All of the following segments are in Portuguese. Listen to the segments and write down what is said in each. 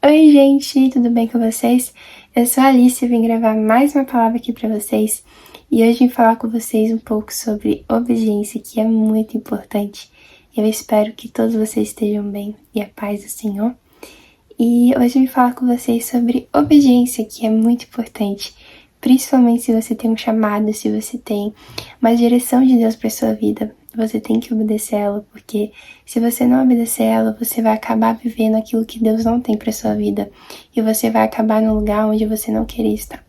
Oi, gente, tudo bem com vocês? Eu sou a Alice e vim gravar mais uma palavra aqui pra vocês. E hoje vim falar com vocês um pouco sobre obediência, que é muito importante. Eu espero que todos vocês estejam bem e a paz do Senhor. E hoje vim falar com vocês sobre obediência, que é muito importante. Principalmente se você tem um chamado, se você tem uma direção de Deus para sua vida, você tem que obedecer ela, porque se você não obedecer ela, você vai acabar vivendo aquilo que Deus não tem para sua vida, e você vai acabar no lugar onde você não queria estar.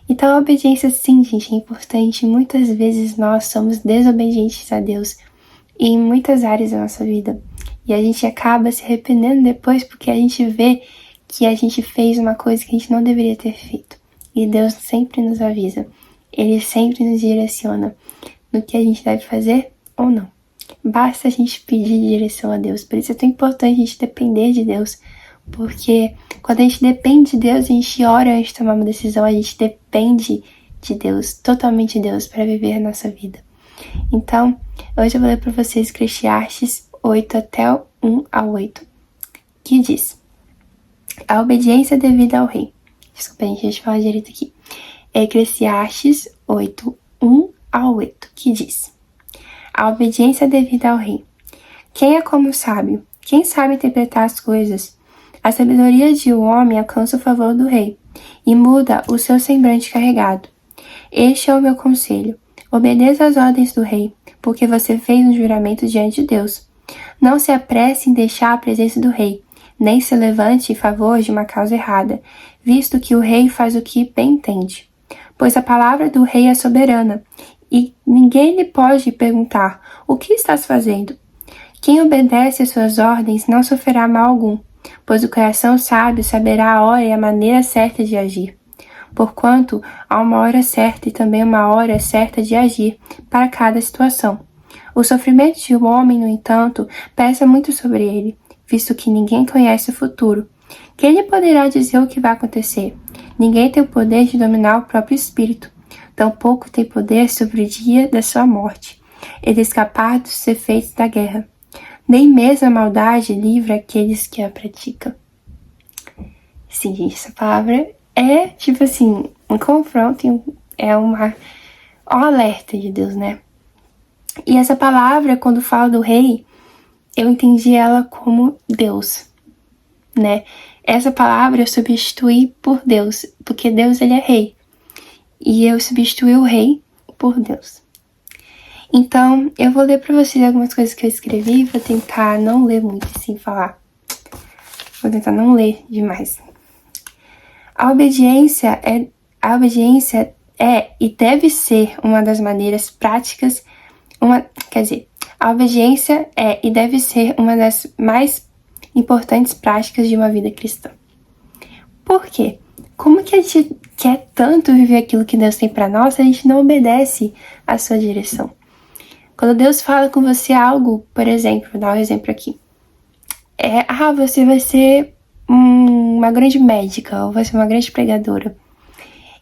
Então a obediência, sim, gente, é importante. Muitas vezes nós somos desobedientes a Deus em muitas áreas da nossa vida, e a gente acaba se arrependendo depois porque a gente vê que a gente fez uma coisa que a gente não deveria ter feito. E Deus sempre nos avisa, Ele sempre nos direciona no que a gente deve fazer ou não. Basta a gente pedir direção a Deus. Por isso é tão importante a gente depender de Deus, porque quando a gente depende de Deus, a gente ora antes de tomar uma decisão, a gente depende de Deus, totalmente de Deus, para viver a nossa vida. Então, hoje eu vou ler para vocês Eclesiastes 8 até o 1 ao 8, que diz: a obediência devida ao rei. Desculpa, gente, deixa eu falar direito aqui. É Eclesiastes 8, 1 ao 8, que diz: a obediência devida ao rei. Quem é como o sábio? Quem sabe interpretar as coisas? A sabedoria de um homem alcança o favor do rei e muda o seu semblante carregado. Este é o meu conselho. Obedeça às ordens do rei, porque você fez um juramento diante de Deus. Não se apresse em deixar a presença do rei, nem se levante em favor de uma causa errada, visto que o rei faz o que bem entende. Pois a palavra do rei é soberana, e ninguém lhe pode perguntar: o que estás fazendo? Quem obedece às suas ordens não sofrerá mal algum, pois o coração sábio saberá a hora e a maneira certa de agir. Porquanto há uma hora certa e também uma hora certa de agir para cada situação. O sofrimento de um homem, no entanto, pesa muito sobre ele, visto que ninguém conhece o futuro. Quem lhe poderá dizer o que vai acontecer? Ninguém tem o poder de dominar o próprio espírito, tampouco tem poder sobre o dia da sua morte, e de escapar dos efeitos da guerra. Nem mesmo a maldade livra aqueles que a praticam. Sim, gente, essa palavra é, tipo assim, um confronto, é um alerta de Deus, né? E essa palavra, quando fala do rei, eu entendi ela como Deus, né? Essa palavra eu substituí por Deus, porque Deus, ele é rei. E eu substituí o rei por Deus. Então, eu vou ler pra vocês algumas coisas que eu escrevi, vou tentar não ler muito sem falar. Vou tentar não ler demais. A obediência é e deve ser uma das maneiras práticas, a obediência é e deve ser uma das mais importantes práticas de uma vida cristã. Por quê? Como que a gente quer tanto viver aquilo que Deus tem pra nós, a gente não obedece à sua direção? Quando Deus fala com você algo, por exemplo, vou dar um exemplo aqui. Você vai ser uma grande médica, ou vai ser uma grande pregadora.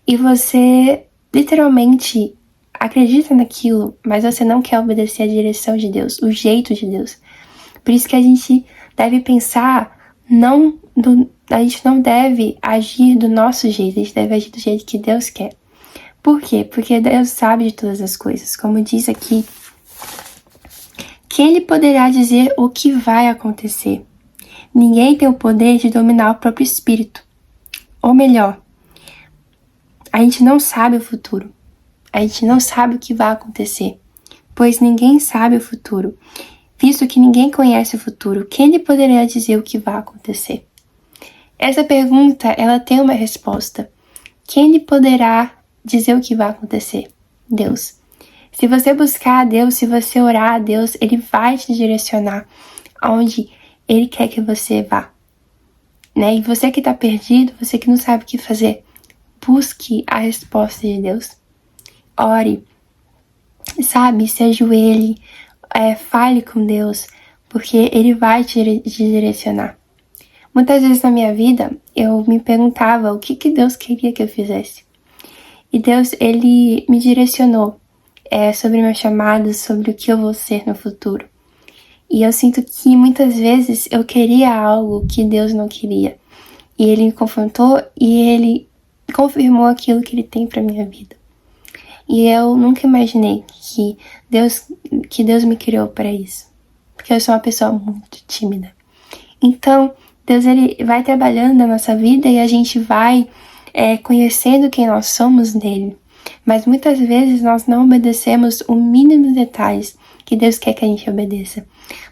E você literalmente acredita naquilo, mas você não quer obedecer a direção de Deus, o jeito de Deus. Por isso que a gente deve pensar, a gente não deve agir do nosso jeito, a gente deve agir do jeito que Deus quer. Por quê? Porque Deus sabe de todas as coisas. Como diz aqui, quem lhe poderá dizer o que vai acontecer? Ninguém tem o poder de dominar o próprio espírito. Ou melhor, a gente não sabe o futuro. A gente não sabe o que vai acontecer, pois ninguém sabe o futuro. Visto que ninguém conhece o futuro, quem lhe poderá dizer o que vai acontecer? Essa pergunta, ela tem uma resposta. Quem lhe poderá dizer o que vai acontecer? Deus. Se você buscar a Deus, se você orar a Deus, Ele vai te direcionar aonde Ele quer que você vá. Né? E você que está perdido, você que não sabe o que fazer, busque a resposta de Deus. Ore, sabe, se ajoelhe, fale com Deus, porque Ele vai te direcionar. Muitas vezes na minha vida, eu me perguntava o que Deus queria que eu fizesse. E Deus, Ele me direcionou sobre meu chamado, sobre o que eu vou ser no futuro. E eu sinto que muitas vezes eu queria algo que Deus não queria. E Ele me confrontou e Ele confirmou aquilo que Ele tem pra minha vida. E eu nunca imaginei que Deus me criou para isso. Porque eu sou uma pessoa muito tímida. Então, Deus ele vai trabalhando na nossa vida e a gente vai conhecendo quem nós somos nele. Mas muitas vezes nós não obedecemos o mínimo de detalhes que Deus quer que a gente obedeça.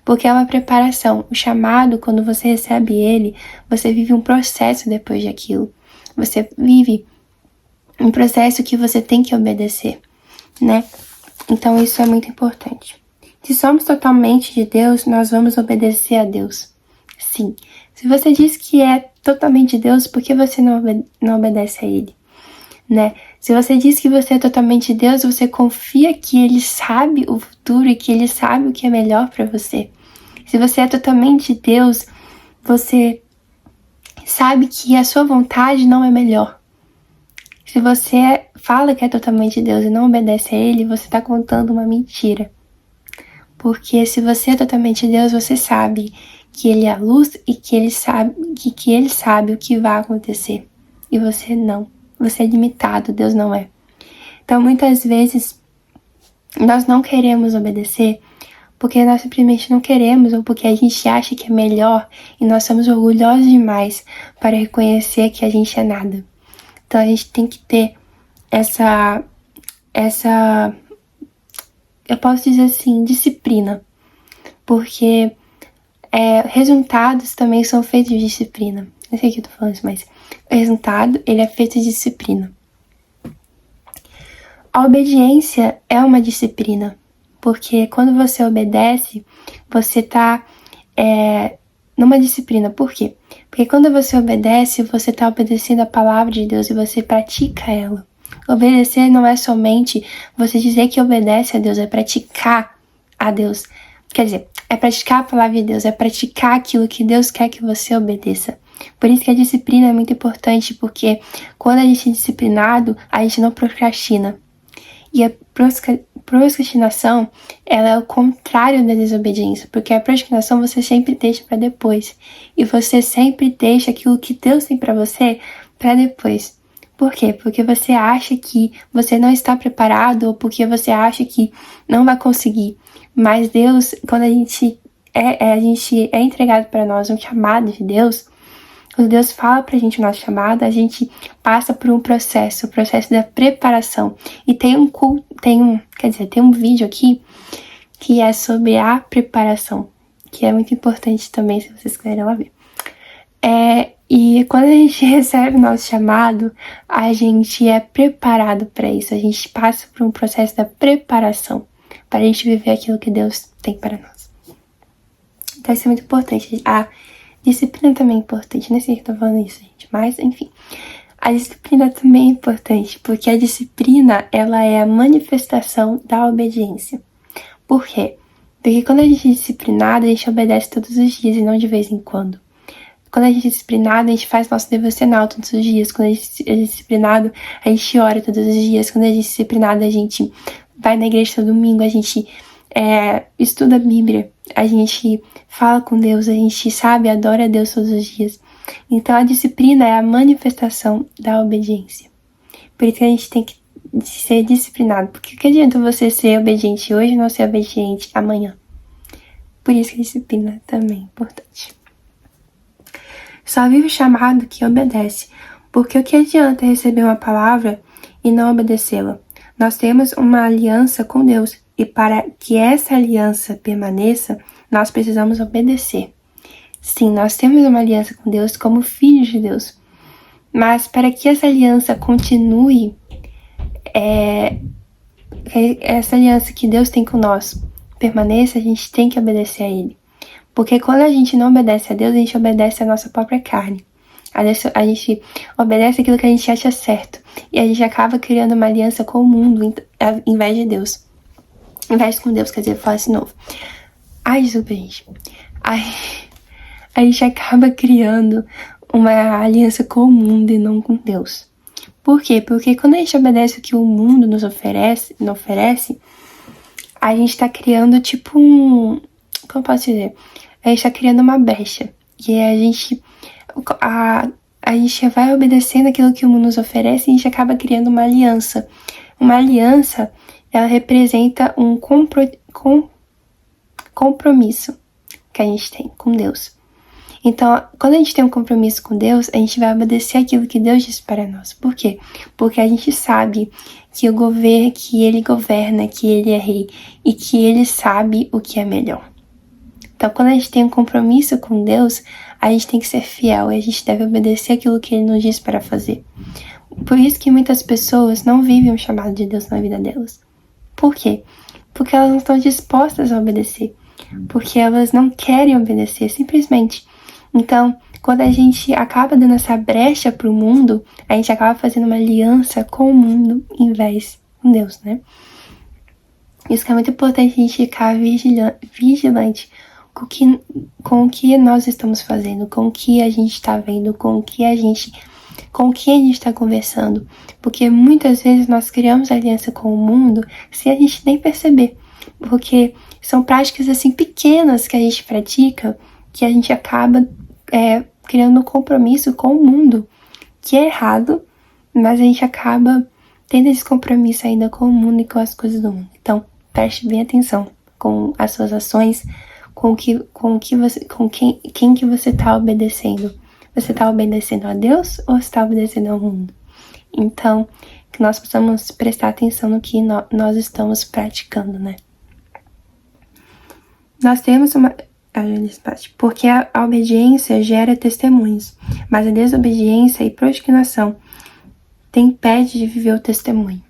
Porque é uma preparação. O chamado, quando você recebe ele, você vive um processo depois daquilo. Você vive um processo que você tem que obedecer, né? Então isso é muito importante. Se somos totalmente de Deus, nós vamos obedecer a Deus. Sim. Se você diz que é totalmente de Deus, por que você não obedece a Ele? Né? Se você diz que você é totalmente de Deus, você confia que Ele sabe o futuro e que Ele sabe o que é melhor para você. Se você é totalmente de Deus, você sabe que a sua vontade não é melhor. Se você fala que é totalmente de Deus e não obedece a Ele, você está contando uma mentira. Porque se você é totalmente de Deus, você sabe que Ele é a luz e que Ele sabe o que vai acontecer. E você não. Você é limitado, Deus não é. Então, muitas vezes, nós não queremos obedecer porque nós simplesmente não queremos ou porque a gente acha que é melhor e nós somos orgulhosos demais para reconhecer que a gente é nada. Então, a gente tem que ter essa eu posso dizer assim, disciplina. Porque resultados também são feitos de disciplina. Não sei o que eu tô falando isso, mas o resultado, ele é feito de disciplina. A obediência é uma disciplina. Porque quando você obedece, você tá numa disciplina. Por quê? Porque quando você obedece, você tá obedecendo a palavra de Deus e você pratica ela. Obedecer não é somente você dizer que obedece a Deus, é praticar a Deus. Quer dizer, é praticar a palavra de Deus, é praticar aquilo que Deus quer que você obedeça. Por isso que a disciplina é muito importante, porque quando a gente é disciplinado, a gente não procrastina. E a procrastinação, ela é o contrário da desobediência, porque a procrastinação você sempre deixa para depois. E você sempre deixa aquilo que Deus tem para você para depois. Por quê? Porque você acha que você não está preparado ou porque você acha que não vai conseguir. Mas Deus, quando a gente é entregado para nós um chamado de Deus, quando Deus fala pra gente o nosso chamado, a gente passa por um processo, o processo da preparação. E tem um vídeo aqui que é sobre a preparação, que é muito importante também, se vocês quiserem lá ver. E quando a gente recebe o nosso chamado, a gente é preparado para isso. A gente passa por um processo da preparação para a gente viver aquilo que Deus tem para nós. Então isso é muito importante. A disciplina também é importante. Não sei se eu tô falando isso, gente, mas enfim. A disciplina também é importante, porque a disciplina, ela é a manifestação da obediência. Por quê? Porque quando a gente é disciplinado, a gente obedece todos os dias e não de vez em quando. Quando a gente é disciplinado, a gente faz nosso devocional todos os dias. Quando a gente é disciplinado, a gente ora todos os dias. Quando a gente é disciplinado, a gente vai na igreja todo domingo, a gente estuda a Bíblia, a gente fala com Deus, a gente adora a Deus todos os dias. Então a disciplina é a manifestação da obediência. Por isso que a gente tem que ser disciplinado. Porque que adianta você ser obediente hoje e não ser obediente amanhã? Por isso que a disciplina também é importante. Só vive o chamado que obedece. Porque o que adianta receber uma palavra e não obedecê-la? Nós temos uma aliança com Deus. E para que essa aliança permaneça, nós precisamos obedecer. Sim, nós temos uma aliança com Deus como filhos de Deus. Mas para que essa aliança continue, essa aliança que Deus tem com nós permaneça, a gente tem que obedecer a Ele. Porque quando a gente não obedece a Deus, a gente obedece a nossa própria carne. A gente obedece aquilo que a gente acha certo. E a gente acaba criando uma aliança com o mundo, em vez de Deus. Em vez com Deus, quer dizer, fala de novo. Ai, desculpa, gente. A gente acaba criando uma aliança com o mundo e não com Deus. Por quê? Porque quando a gente obedece o que o mundo nos oferece, a gente tá criando tipo como eu posso dizer? A gente tá criando uma brecha. E aí a gente vai obedecendo aquilo que o mundo nos oferece e a gente acaba criando uma aliança. Uma aliança, ela representa um compromisso que a gente tem com Deus. Então, quando a gente tem um compromisso com Deus, a gente vai obedecer aquilo que Deus diz para nós. Por quê? Porque a gente sabe que que Ele governa, que Ele é rei e que Ele sabe o que é melhor. Então, quando a gente tem um compromisso com Deus, a gente tem que ser fiel e a gente deve obedecer aquilo que Ele nos diz para fazer. Por isso que muitas pessoas não vivem o chamado de Deus na vida delas. Por quê? Porque elas não estão dispostas a obedecer. Porque elas não querem obedecer, simplesmente. Então, quando a gente acaba dando essa brecha para o mundo, a gente acaba fazendo uma aliança com o mundo em vez com Deus, né? Isso que é muito importante a gente ficar vigilante com o que nós estamos fazendo, com o que a gente está vendo, com quem a gente está conversando. Porque muitas vezes nós criamos aliança com o mundo sem a gente nem perceber. Porque são práticas assim pequenas que a gente pratica, que a gente acaba criando um compromisso com o mundo, que é errado, mas a gente acaba tendo esse compromisso ainda com o mundo e com as coisas do mundo. Então, preste bem atenção com as suas ações, quem que você está obedecendo. Você está obedecendo a Deus ou está obedecendo ao mundo? Então, que nós possamos prestar atenção no que nós estamos praticando, né? Nós temos porque a obediência gera testemunhos, mas a desobediência e procrastinação te impede de viver o testemunho.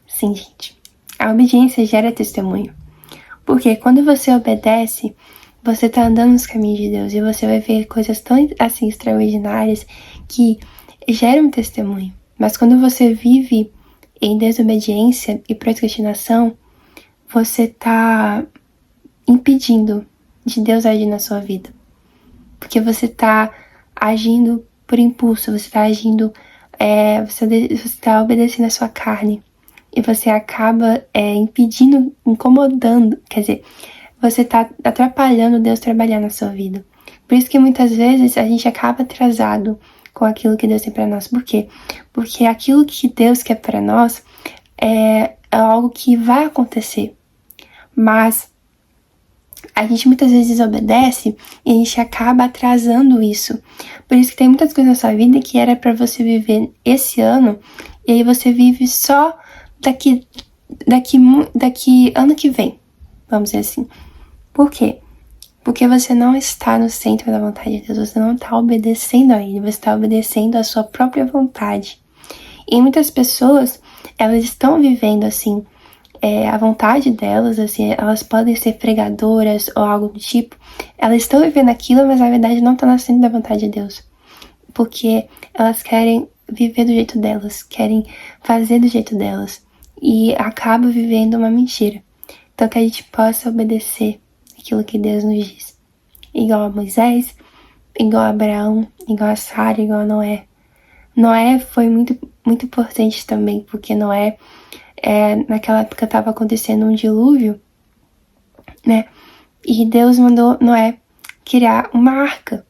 Sim, gente. A obediência gera testemunho. Porque quando você obedece, você tá andando nos caminhos de Deus e você vai ver coisas tão assim extraordinárias que geram um testemunho. Mas quando você vive em desobediência e procrastinação, você tá impedindo de Deus agir na sua vida. Porque você tá agindo por impulso, você tá agindo, você tá obedecendo a sua carne. E você acaba impedindo, incomodando, quer dizer, você tá atrapalhando Deus trabalhar na sua vida. Por isso que muitas vezes a gente acaba atrasado com aquilo que Deus tem para nós. Por quê? Porque aquilo que Deus quer para nós é algo que vai acontecer. Mas a gente muitas vezes desobedece e a gente acaba atrasando isso. Por isso que tem muitas coisas na sua vida que era para você viver esse ano, e aí você vive só daqui ano que vem, vamos dizer assim. Por quê? Porque você não está no centro da vontade de Deus, você não está obedecendo a Ele, você está obedecendo a sua própria vontade. E muitas pessoas, elas estão vivendo assim, a vontade delas, assim, elas podem ser pregadoras ou algo do tipo, elas estão vivendo aquilo, mas na verdade não estão nascendo da vontade de Deus. Porque elas querem viver do jeito delas, querem fazer do jeito delas. E acaba vivendo uma mentira. Então que a gente possa obedecer aquilo que Deus nos diz. Igual a Moisés, igual a Abraão, igual a Sara, igual a Noé. Noé foi muito, muito importante também, porque Noé, naquela época estava acontecendo um dilúvio, né? E Deus mandou Noé criar uma arca,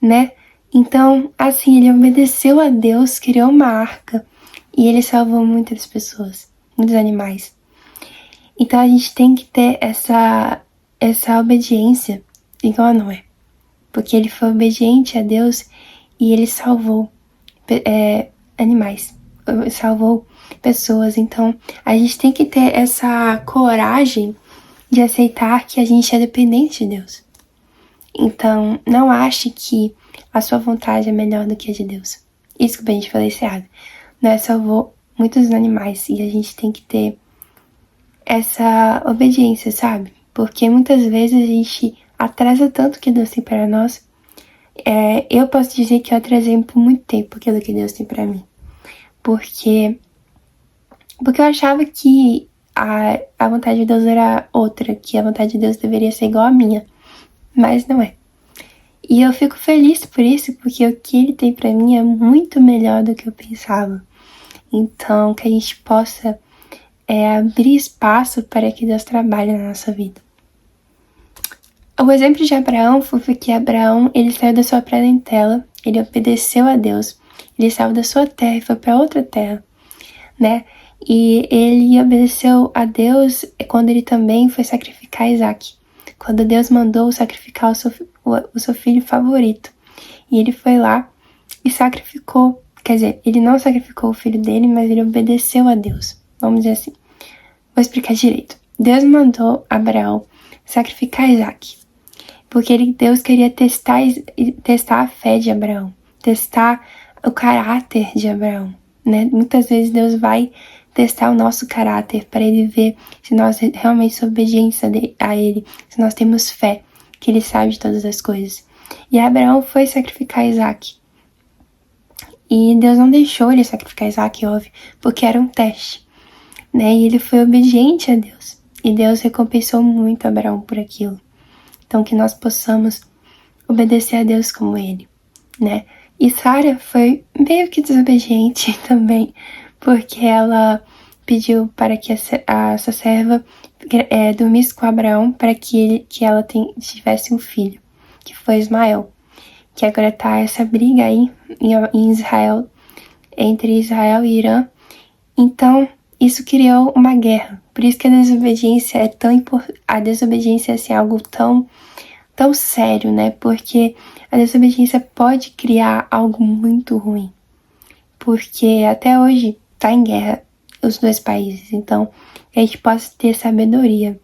né? Então, assim, ele obedeceu a Deus, criou uma arca e ele salvou muitas pessoas, muitos animais. Então a gente tem que ter essa obediência igual a Noé, porque ele foi obediente a Deus e ele salvou animais, salvou pessoas. Então a gente tem que ter essa coragem de aceitar que a gente é dependente de Deus. Então não ache que a sua vontade é melhor do que a de Deus. Isso que a gente falou isso errado. Noé salvou muitos animais e a gente tem que ter essa obediência, sabe? Porque muitas vezes a gente atrasa tanto o que Deus tem para nós. Eu posso dizer que eu atrasei por muito tempo aquilo que Deus tem para mim. Porque eu achava que a vontade de Deus era outra, que a vontade de Deus deveria ser igual à minha. Mas não é. E eu fico feliz por isso, porque o que Ele tem para mim é muito melhor do que eu pensava. Então, que a gente possa abrir espaço para que Deus trabalhe na nossa vida. O exemplo de Abraão foi que Abraão, ele saiu da sua parentela, ele obedeceu a Deus, ele saiu da sua terra e foi para outra terra, né? E ele obedeceu a Deus quando ele também foi sacrificar Isaac. Quando Deus mandou sacrificar o seu filho favorito. E ele foi lá e sacrificou. Quer dizer, ele não sacrificou o filho dele, mas ele obedeceu a Deus. Vamos dizer assim. Vou explicar direito. Deus mandou Abraão sacrificar Isaac. Porque Deus queria testar a fé de Abraão. Testar o caráter de Abraão. Né? Muitas vezes Deus vai testar o nosso caráter para ele ver se nós realmente somos obedientes a ele, se nós temos fé, que ele sabe de todas as coisas. E Abraão foi sacrificar Isaac. E Deus não deixou ele sacrificar Isaac, óbvio, porque era um teste, né? E ele foi obediente a Deus. E Deus recompensou muito Abraão por aquilo. Então que nós possamos obedecer a Deus como ele, né? E Sara foi meio que desobediente também, porque ela pediu para que a sua serva dormisse com Abraão para que ela tivesse um filho, que foi Ismael. Que agora tá essa briga aí em Israel, entre Israel e Irã. Então, isso criou uma guerra. Por isso que a desobediência é tão importante. A desobediência é assim, algo tão sério, né? Porque a desobediência pode criar algo muito ruim. Porque até hoje tá em guerra os dois países. Então, a gente possa ter sabedoria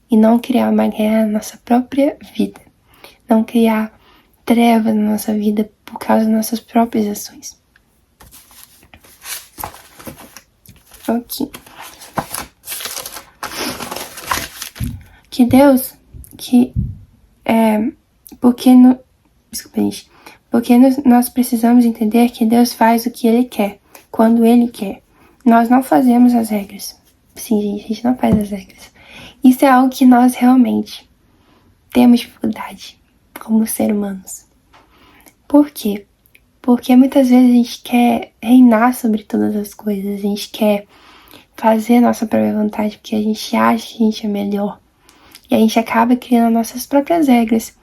e não criar uma guerra na nossa própria vida. Não criar trevas na nossa vida por causa das nossas próprias ações. Ok. Que Deus, porque nós precisamos entender que Deus faz o que Ele quer, quando Ele quer. Nós não fazemos as regras. Sim, gente, a gente não faz as regras. Isso é algo que nós realmente temos dificuldade como seres humanos. Por quê? Porque muitas vezes a gente quer reinar sobre todas as coisas, a gente quer fazer a nossa própria vontade porque a gente acha que a gente é melhor. E a gente acaba criando nossas próprias regras.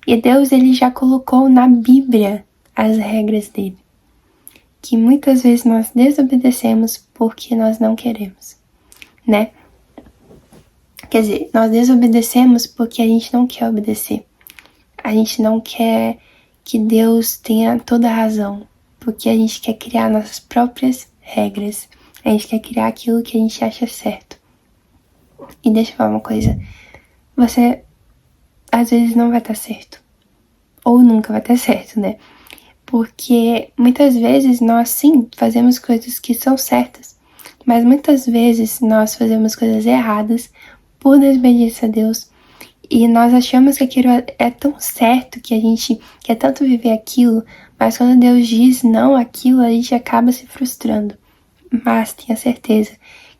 E Deus, ele já colocou na Bíblia as regras dele. Que muitas vezes nós desobedecemos porque nós não queremos, né? Quer dizer, nós desobedecemos porque a gente não quer obedecer. A gente não quer que Deus tenha toda a razão, porque a gente quer criar nossas próprias regras. A gente quer criar aquilo que a gente acha certo. E deixa eu falar uma coisa. Você, às vezes, não vai estar certo. Ou nunca vai estar certo, né? Porque muitas vezes nós, sim, fazemos coisas que são certas. Mas muitas vezes nós fazemos coisas erradas por desobediência a Deus. E nós achamos que aquilo é tão certo, que a gente quer tanto viver aquilo, mas quando Deus diz não àquilo, a gente acaba se frustrando. Mas tenha certeza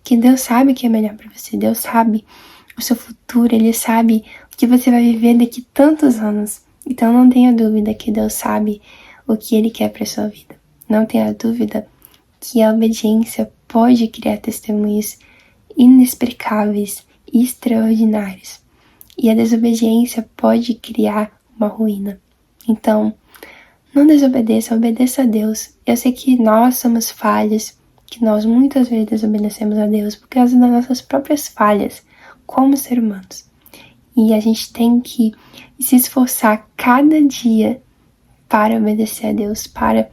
que Deus sabe o que é melhor para você, Deus sabe o seu futuro, Ele sabe o que você vai viver daqui tantos anos. Então não tenha dúvida que Deus sabe o que Ele quer para sua vida. Não tenha dúvida que a obediência pode criar testemunhos inexplicáveis e extraordinários. E a desobediência pode criar uma ruína. Então, não desobedeça, obedeça a Deus. Eu sei que nós somos falhas, que nós muitas vezes desobedecemos a Deus por causa das nossas próprias falhas como seres humanos. E a gente tem que se esforçar cada dia para obedecer a Deus, para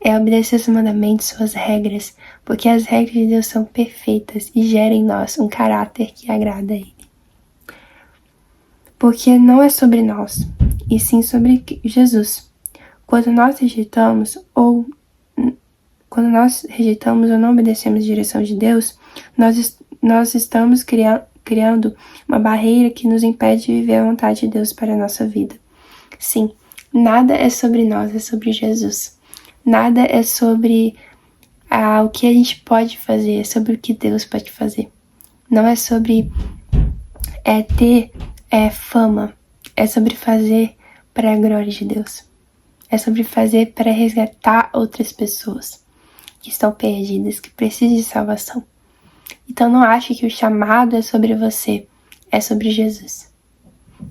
obedecer seus mandamentos, suas regras, porque as regras de Deus são perfeitas e geram em nós um caráter que agrada a Ele. Porque não é sobre nós, e sim sobre Jesus. Quando nós rejeitamos ou não obedecemos a direção de Deus, nós estamos criando uma barreira que nos impede de viver a vontade de Deus para a nossa vida. Sim, nada é sobre nós, é sobre Jesus. Nada é sobre o que a gente pode fazer, é sobre o que Deus pode fazer. Não é sobre ter fama, é sobre fazer para a glória de Deus. É sobre fazer para resgatar outras pessoas que estão perdidas, que precisam de salvação. Então não ache que o chamado é sobre você, é sobre Jesus.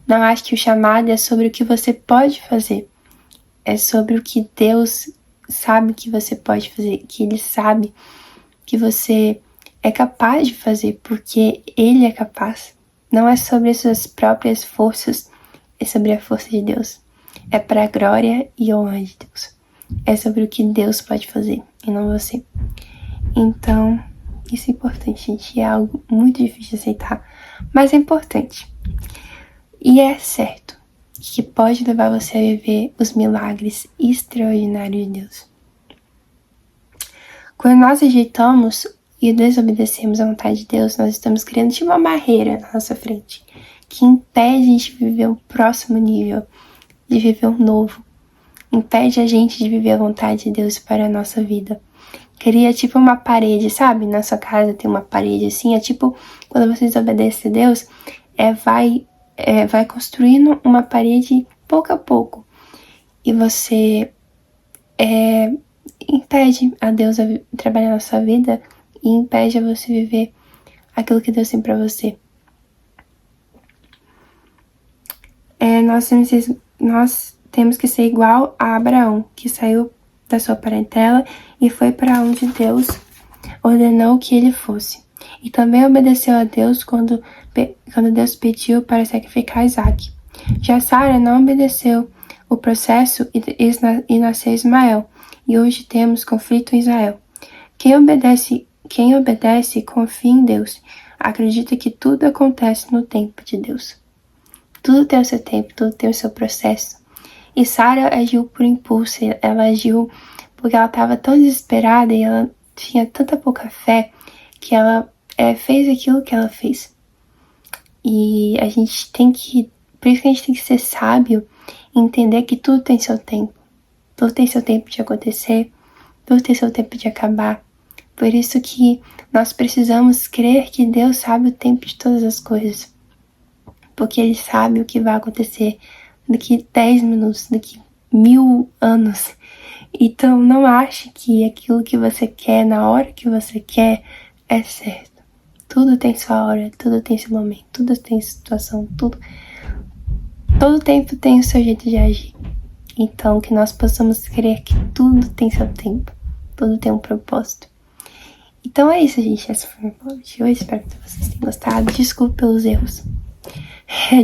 Não ache que o chamado é sobre o que você pode fazer. É sobre o que Deus sabe que você pode fazer, que Ele sabe que você é capaz de fazer, porque Ele é capaz. Não é sobre as suas próprias forças, é sobre a força de Deus. É para a glória e honra de Deus. É sobre o que Deus pode fazer e não você. Então, isso é importante, gente. É algo muito difícil de aceitar, mas é importante. E é certo que pode levar você a viver os milagres extraordinários de Deus. Quando nós rejeitamos e desobedecemos à vontade de Deus, nós estamos criando tipo uma barreira na nossa frente, que impede a gente de viver um próximo nível, de viver um novo. Impede a gente de viver a vontade de Deus para a nossa vida. Cria tipo uma parede, sabe? Na sua casa tem uma parede assim, é tipo quando você desobedece a Deus, vai construindo uma parede pouco a pouco. E você impede a Deus a trabalhar na sua vida e impede a você viver aquilo que Deus tem pra você. Nós temos que ser igual a Abraão, que saiu da sua parentela e foi para onde Deus ordenou que ele fosse. E também obedeceu a Deus quando Deus pediu para sacrificar Isaac. Já Sara não obedeceu o processo e nasceu Ismael. E hoje temos conflito em Israel. Quem obedece confia em Deus. Acredita que tudo acontece no tempo de Deus. Tudo tem o seu tempo, tudo tem o seu processo. E Sara agiu por impulso, ela agiu porque ela estava tão desesperada e ela tinha tanta pouca fé que ela fez aquilo que ela fez. E por isso que a gente tem que ser sábio e entender que tudo tem seu tempo. Tudo tem seu tempo de acontecer, tudo tem seu tempo de acabar. Por isso que nós precisamos crer que Deus sabe o tempo de todas as coisas. Porque Ele sabe o que vai acontecer daqui 10 minutos, daqui 1000 anos. Então não ache que aquilo que você quer, na hora que você quer, é certo. Tudo tem sua hora, tudo tem seu momento, tudo tem situação, todo tempo tem o seu jeito de agir. Então que nós possamos crer que tudo tem seu tempo, tudo tem um propósito. Então é isso, gente. Essa foi a minha palavra de hoje. Espero que vocês tenham gostado. Desculpa pelos erros.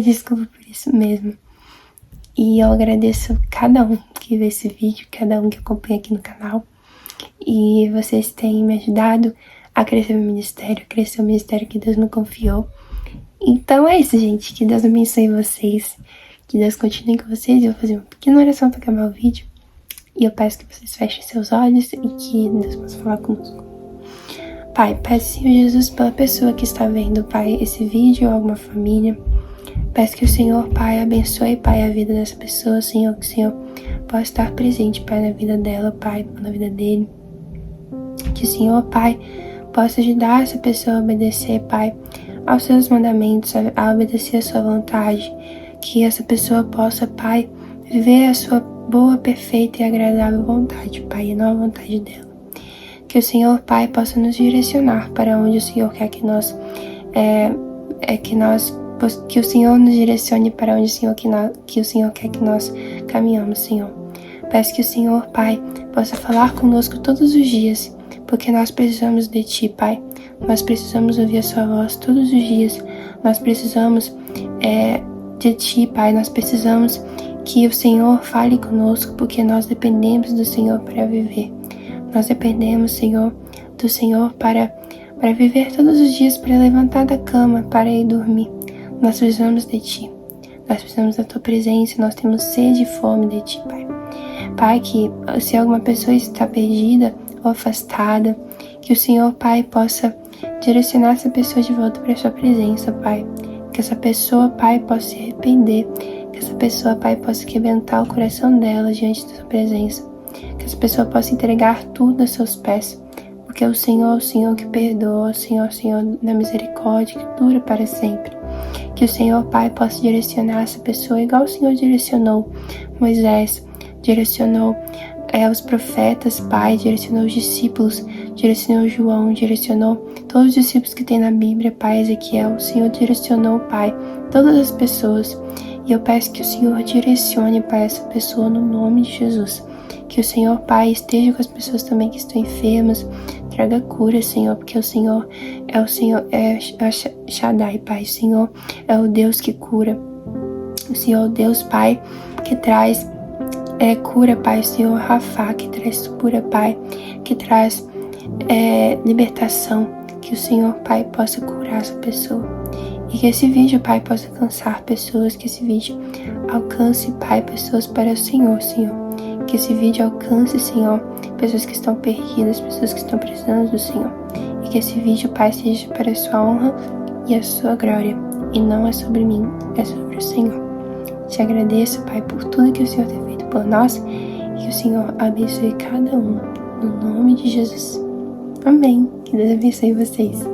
Desculpa por isso mesmo. E eu agradeço cada um que vê esse vídeo, cada um que acompanha aqui no canal. E vocês têm me ajudado a crescer meu ministério, a crescer o ministério que Deus me confiou. Então é isso, gente. Que Deus abençoe vocês. Que Deus continue com vocês. Eu vou fazer uma pequena oração para acabar o vídeo. E eu peço que vocês fechem seus olhos e que Deus possa falar conosco. Pai, peço, Senhor Jesus, pela pessoa que está vendo, Pai, esse vídeo ou alguma família. Peço que o Senhor, Pai, abençoe, Pai, a vida dessa pessoa, Senhor, que o Senhor possa estar presente, Pai, na vida dela, Pai, na vida dele. Que o Senhor, Pai, possa ajudar essa pessoa a obedecer, Pai, aos seus mandamentos, a obedecer a sua vontade. Que essa pessoa possa, Pai, viver a sua boa, perfeita e agradável vontade, Pai, e não a vontade dela. Que o Senhor, Pai, possa nos direcionar para onde o Senhor quer que que o Senhor nos direcione para onde que o Senhor quer que nós caminhamos, Senhor. Peço que o Senhor, Pai, possa falar conosco todos os dias, porque nós precisamos de Ti, Pai. Nós precisamos ouvir a Sua voz todos os dias. Nós precisamos de Ti, Pai. Nós precisamos que o Senhor fale conosco, porque nós dependemos do Senhor para viver. Nós dependemos, Senhor, do Senhor para viver todos os dias, para levantar da cama, para ir dormir. Nós precisamos de Ti. Nós precisamos da Tua presença. Nós temos sede e fome de Ti, Pai. Pai, que se alguma pessoa está perdida ou afastada, que o Senhor, Pai, possa direcionar essa pessoa de volta para a Sua presença, Pai. Que essa pessoa, Pai, possa se arrepender. Que essa pessoa, Pai, possa quebrantar o coração dela diante da Sua presença. Que essa pessoa possa entregar tudo aos Seus pés. Porque o Senhor é o Senhor que perdoa, o Senhor da misericórdia que dura para sempre. Que o Senhor, Pai, possa direcionar essa pessoa igual o Senhor direcionou Moisés, direcionou os profetas, Pai, direcionou os discípulos, direcionou João, direcionou todos os discípulos que tem na Bíblia, Pai, Ezequiel. O Senhor direcionou, Pai, todas as pessoas. E eu peço que o Senhor direcione, Pai, essa pessoa no nome de Jesus. Que o Senhor, Pai, esteja com as pessoas também que estão enfermas. Traga cura, Senhor, porque o Senhor, é o Shaddai, Pai. O Senhor é o Deus que cura. O Senhor é o Deus, Pai, que traz cura, Pai. O Senhor Rafa, que traz cura, Pai, que traz libertação. Que o Senhor, Pai, possa curar essa pessoa. E que esse vídeo, Pai, possa alcançar pessoas. Que esse vídeo alcance, Pai, pessoas para o Senhor, Senhor. Que esse vídeo alcance, Senhor, pessoas que estão perdidas, pessoas que estão precisando do Senhor. E que esse vídeo, Pai, seja para a sua honra e a sua glória. E não é sobre mim, é sobre o Senhor. Te agradeço, Pai, por tudo que o Senhor tem feito por nós. E que o Senhor abençoe cada um. No nome de Jesus. Amém. Que Deus abençoe vocês.